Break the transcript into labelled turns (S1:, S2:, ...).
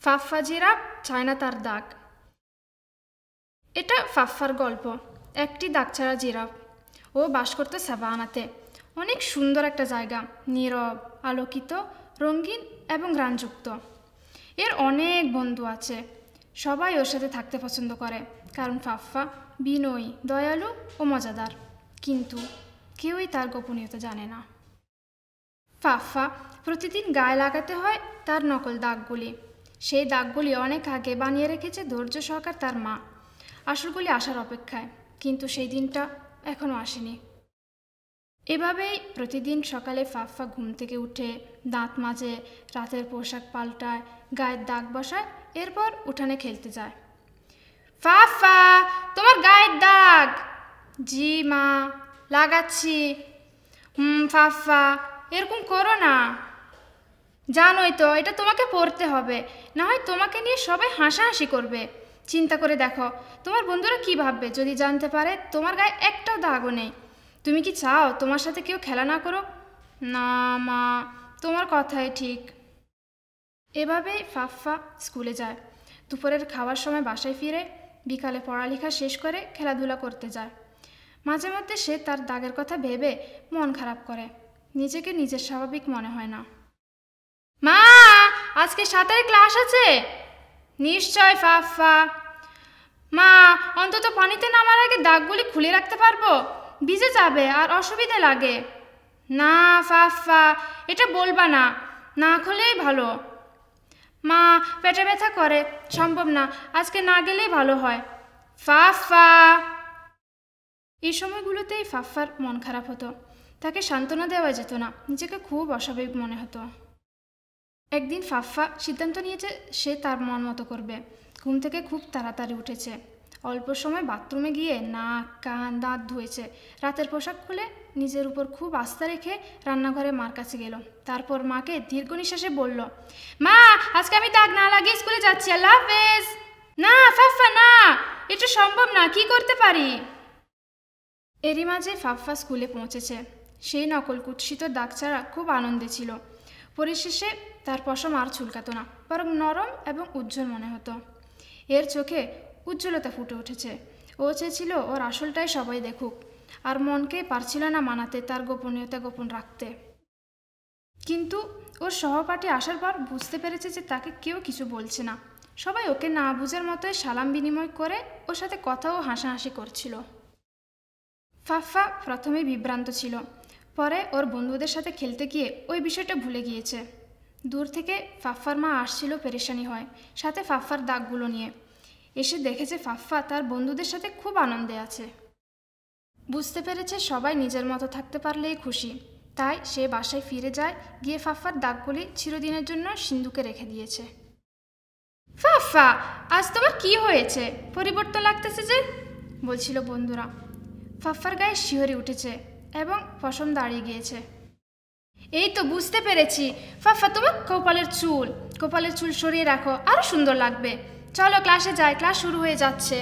S1: ফাফা giraffe চায় না তার দাগ। এটা ফাফার গল্প। একটি দাগছাড়া জিরাফ, ও বাস করত সাভানাতে। অনেক সুন্দর একটা জায়গা, নীরব, আলোকিত, রঙিন এবং ঘ্রাণযুক্ত। এর অনেক বন্ধু আছে, সবাই ওর সাথে থাকতে পছন্দ করে, কারণ ফাফা বিনয়ী, দয়ালু ও মজাদার। কিন্তু কেউই তার গোপনীয়তা জানে না। ফাফা প্রতিদিন গায়ে লাগাতে হয় তার নকল দাগগুলি। সেই দাগগুলি অনেক আগে বানিয়ে রেখেছে ধৈর্য সহকার তার মা, আসলগুলি আসার অপেক্ষায়। কিন্তু সেই দিনটা এখনও আসেনি। এভাবেই প্রতিদিন সকালে ফাফা ঘুম থেকে উঠে দাঁত মাজে, রাতের পোশাক পাল্টায়, গায়ের দাগ বসায়, এরপর উঠানে খেলতে যায়। ফাফা, তোমার গায়ের দাগ। জি মা, লাগাচ্ছি। ফাফা, এরকম করো না। জানোই তো এটা তোমাকে পড়তে হবে, না হয় তোমাকে নিয়ে সবাই হাসাহাসি করবে। চিন্তা করে দেখো তোমার বন্ধুরা কি ভাববে যদি জানতে পারে তোমার গায়ে একটাও দাগও নেই। তুমি কি চাও তোমার সাথে কেউ খেলা না করো? না মা, তোমার কথাই ঠিক। এভাবেই ফাফা স্কুলে যায়, দুপুরের খাওয়ার সময় বাসায় ফিরে, বিকালে পড়ালেখা শেষ করে খেলাধুলা করতে যায়। মাঝে মধ্যে সে তার দাগের কথা ভেবে মন খারাপ করে, নিজেকে নিজের স্বাভাবিক মনে হয় না। মা, আজকে সাঁতারের ক্লাস আছে? নিশ্চয় ফাফা। মা, অন্তত পানিতে নামার আগে দাগগুলি খুলে রাখতে পারবো? ভিজে যাবে আর অসুবিধা লাগে। না ফাফা, এটা বলবা না, না খুলেই ভালো। মা, পেটে ব্যথা করে, সম্ভব না, আজকে না গেলেই ভালো হয়। ফাফা। এই সময়গুলোতেই ফাফার মন খারাপ হতো, তাকে সান্ত্বনা দেওয়া যেত না, নিজেকে খুব অস্বাভাবিক মনে হতো। একদিন ফাফা সিদ্ধান্ত নিয়েছে সে তার মন মতো করবে। ঘুম থেকে খুব তাড়াতাড়ি উঠেছে, অল্প সময় বাথরুমে গিয়ে নাক কান দাঁত ধুয়েছে, রাতের পোশাক খুলে নিজের উপর খুব আস্থা রেখে রান্নাঘরে মার কাছে গেল। তারপর মাকে দীর্ঘ নিঃশ্বাসে বলল, মা, আজকে আমি দাগ না লাগিয়ে স্কুলে যাচ্ছি, আল্লাহ হাফেজ। না ফাফা না, এটা সম্ভব না, কি করতে পারি? এরই মাঝে ফাফা স্কুলে পৌঁছেছে। সেই নকল কুৎসিত দাগ ছাড়া খুব আনন্দে ছিল। পরিশেষে তার পশম আর চুলকাতো না, বরং নরম এবং উজ্জ্বল মনে হতো। এর চোখে উজ্জ্বলতা ফুটে উঠেছে। ও চেয়েছিল ওর আসলটাই সবাই দেখুক, আর মনকে পারছিল না মানাতে তার গোপনীয়তা গোপন রাখতে। কিন্তু ওর সহপাঠী আসার পর বুঝতে পেরেছে যে তাকে কেউ কিছু বলছে না। সবাই ওকে না বুঝার মতোই সালাম বিনিময় করে ওর সাথে কথাও হাসাহাসি করছিল। ফাফা প্রথমে বিভ্রান্ত ছিল, পরে ওর বন্ধুদের সাথে খেলতে গিয়ে ওই বিষয়টা ভুলে গিয়েছে। দূর থেকে ফাফার মা আসছিল পেরেশানি হয়, সাথে ফাফার দাগগুলো নিয়ে। এসে দেখেছে ফাফা তার বন্ধুদের সাথে খুব আনন্দে আছে। বুঝতে পেরেছে সবাই নিজের মতো থাকতে পারলেই খুশি, তাই সে বাসায় ফিরে যায়, গিয়ে ফাফার দাগগুলি চিরদিনের জন্য সিন্ধুকে রেখে দিয়েছে। ফাফা, আজ তোমার কি হয়েছে? পরিবর্তন লাগতেছে যে, বলছিল বন্ধুরা। ফাফার গায়ে শিহরে উঠেছে এবং পশম দাঁড়িয়ে গিয়েছে। এই তো বুঝতে পেরেছি, ফাফা তোমার কপালের চুল সরিয়ে রাখো, আরো সুন্দর লাগবে। চলো ক্লাসে যাই, ক্লাস শুরু হয়ে যাচ্ছে।